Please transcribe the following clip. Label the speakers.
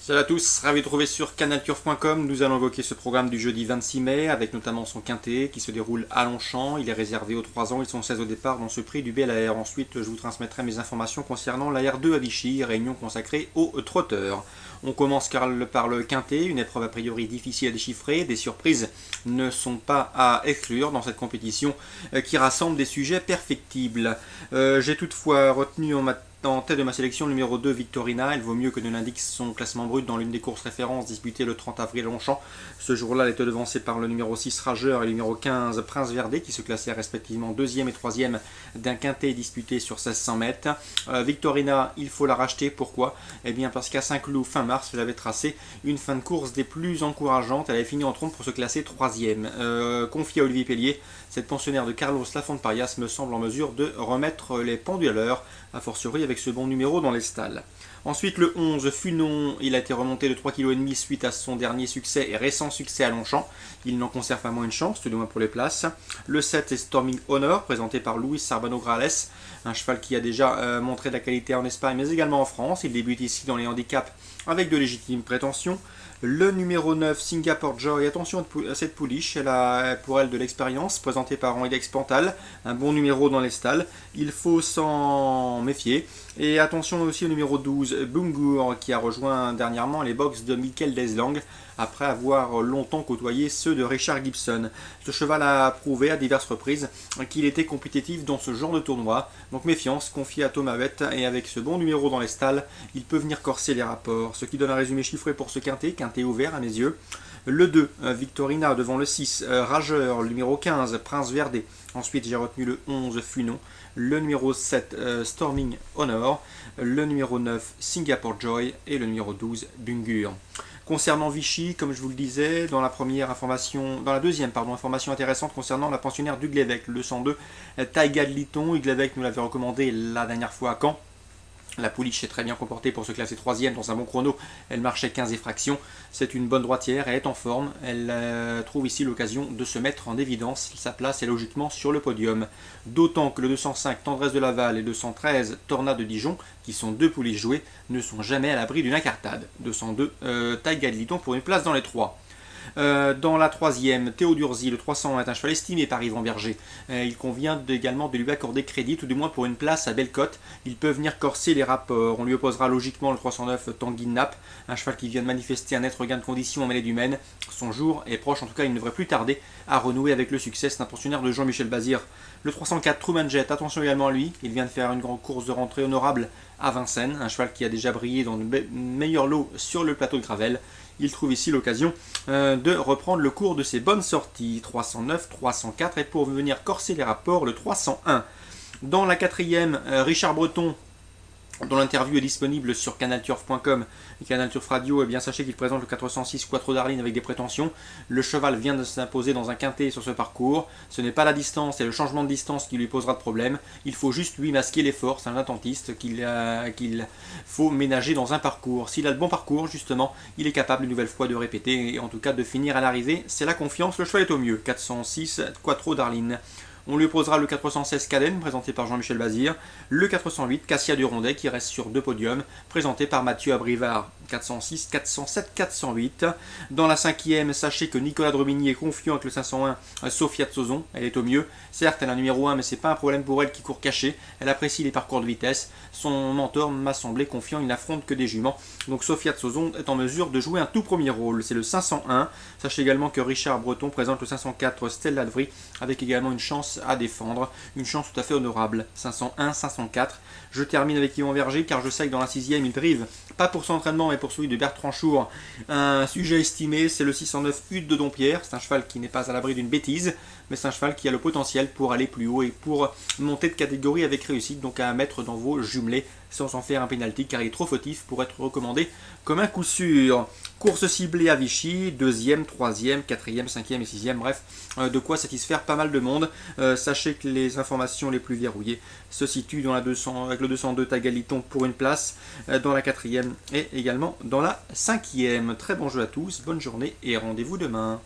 Speaker 1: Salut à tous, ravi de trouver sur canalturf.com. Nous allons évoquer ce programme du jeudi 26 mai avec notamment son quintet qui se déroule à Longchamp. Il est réservé aux 3 ans, ils sont 16 au départ dont ce prix du BLR. Ensuite, je vous transmettrai mes informations concernant la R2 à Vichy, réunion consacrée aux trotteurs. On commence par le quintet, une épreuve a priori difficile à déchiffrer. Des surprises ne sont pas à exclure dans cette compétition qui rassemble des sujets perfectibles. J'ai toutefois retenu en tête de ma sélection, le numéro 2, Victorina. Il vaut mieux que ne l'indique son classement brut dans l'une des courses références disputées le 30 avril à Longchamp. Ce jour-là, elle était devancée par le numéro 6, Rageur, et le numéro 15, Prince Verdé, qui se classaient respectivement 2e et 3e d'un quintet disputé sur 1600 mètres. Victorina, il faut la racheter. Pourquoi? Eh bien, parce qu'à Saint-Cloud, fin mars, elle avait tracé une fin de course des plus encourageantes. Elle avait fini en trompe pour se classer 3e. Confiée à Olivier Pellier, cette pensionnaire de Carlos Lafont-Parias me semble en mesure de remettre les pendules à l'heure, a fortiori avec ce bon numéro dans les stalles. Ensuite, le 11, Funon, il a été remonté de 3,5 kg suite à son dernier succès et récent succès à Longchamp. Il n'en conserve pas moins une chance, tout du moins pour les places. Le 7 est Storming Honor, présenté par Luis Sarbano-Grales, un cheval qui a déjà montré de la qualité en Espagne, mais également en France. Il débute ici dans les handicaps avec de légitimes prétentions. Le numéro 9, Singapore Joy, attention à cette pouliche, elle a pour elle de l'expérience, présentée par Henri Pantal, un bon numéro dans les stalles, il faut s'en méfier. Et attention aussi au numéro 12, Bungur, qui a rejoint dernièrement les box de Michael Deslang, après avoir longtemps côtoyé ceux de Richard Gibson. Ce cheval a prouvé à diverses reprises qu'il était compétitif dans ce genre de tournoi, donc méfiance, confié à Thomas Vett, et avec ce bon numéro dans les stalles, il peut venir corser les rapports, ce qui donne un résumé chiffré pour ce quintet ouvert à mes yeux. Le 2, Victorina devant le 6, Rageur, le numéro 15, Prince Verdé. Ensuite, j'ai retenu le 11, Funon, le numéro 7, Storming Honor, le numéro 9, Singapore Joy et le numéro 12, Bungur. Concernant Vichy, comme je vous le disais, dans la deuxième information intéressante concernant la pensionnaire d'Uglévec, le 102, Taiga de Liton. Uglévec nous l'avait recommandé la dernière fois à Caen. La pouliche s'est très bien comportée pour se classer 3e dans un bon chrono. Elle marchait 15 et fractions. C'est une bonne droitière, elle est en forme. Elle trouve ici l'occasion de se mettre en évidence. Sa place est logiquement sur le podium. D'autant que le 205 Tendresse de Laval et le 213 Tornade de Dijon, qui sont deux pouliches jouées, ne sont jamais à l'abri d'une incartade. 202 Taiga de Liton pour une place dans les 3. Dans la troisième, Théo Durzi, le 300 est un cheval estimé par Yvan Berger. Il convient également de lui accorder crédit, tout du moins pour une place à Bellecote. Il peut venir corser les rapports. On lui opposera logiquement le 309 Tanguy Nap, un cheval qui vient de manifester un net regain de condition en mêlée du Maine. Son jour est proche, en tout cas il ne devrait plus tarder à renouer avec le succès. C'est un pensionnaire de Jean-Michel Bazir. Le 304 Truman Jet, attention également à lui, il vient de faire une grande course de rentrée honorable à Vincennes, un cheval qui a déjà brillé dans de meilleurs lots sur le plateau de Gravel. Il trouve ici l'occasion de reprendre le cours de ses bonnes sorties. 309, 304 et pour venir corser les rapports, le 301. Dans la quatrième, Richard Breton, dont l'interview est disponible sur canalturf.com et Canalturf Radio, et bien sachez qu'il présente le 406 Quattro d'Arline avec des prétentions. Le cheval vient de s'imposer dans un quintet sur ce parcours. Ce n'est pas la distance et le changement de distance qui lui posera de problème. Il faut juste lui masquer les forces, un attentiste qu'il faut ménager dans un parcours. S'il a le bon parcours, justement, il est capable une nouvelle fois de répéter et en tout cas de finir à l'arrivée. C'est la confiance, le cheval est au mieux. 406 Quattro d'Arline. On lui opposera le 416 Caden, présenté par Jean-Michel Bazir, le 408 Cassia Durondet, qui reste sur 2 podiums, présenté par Mathieu Abrivard. 406, 407, 408. Dans la cinquième, sachez que Nicolas Dromigny est confiant avec le 501 Sophia Tsozon. Elle est au mieux. Certes, elle a un numéro 1, mais c'est pas un problème pour elle qui court caché. Elle apprécie les parcours de vitesse. Son mentor m'a semblé confiant, il n'affronte que des juments. Donc Sophia Tsozon est en mesure de jouer un tout premier rôle. C'est le 501. Sachez également que Richard Breton présente le 504 Stella de Vry, avec également une chance à défendre. Une chance tout à fait honorable. 501, 504. Je termine avec Yvan Verger, car je sais que dans la sixième, il drive. Pas pour son entraînement, mais pour celui de Bertrand Chour. Un sujet estimé, c'est le 609 Hutte de Dompierre. C'est un cheval qui n'est pas à l'abri d'une bêtise, mais c'est un cheval qui a le potentiel pour aller plus haut et pour monter de catégorie avec réussite, donc à mettre dans vos jumelés sans s'en faire un pénalty, car il est trop fautif pour être recommandé comme un coup sûr. Course ciblée à Vichy, 2e, 3e, 4e, 5e et 6e, bref, de quoi satisfaire pas mal de monde. Sachez que les informations les plus verrouillées se situent dans la 200, avec le 202 Tagaliton pour une place, dans la 4e et également dans la 5e. Très bon jeu à tous, bonne journée et rendez-vous demain.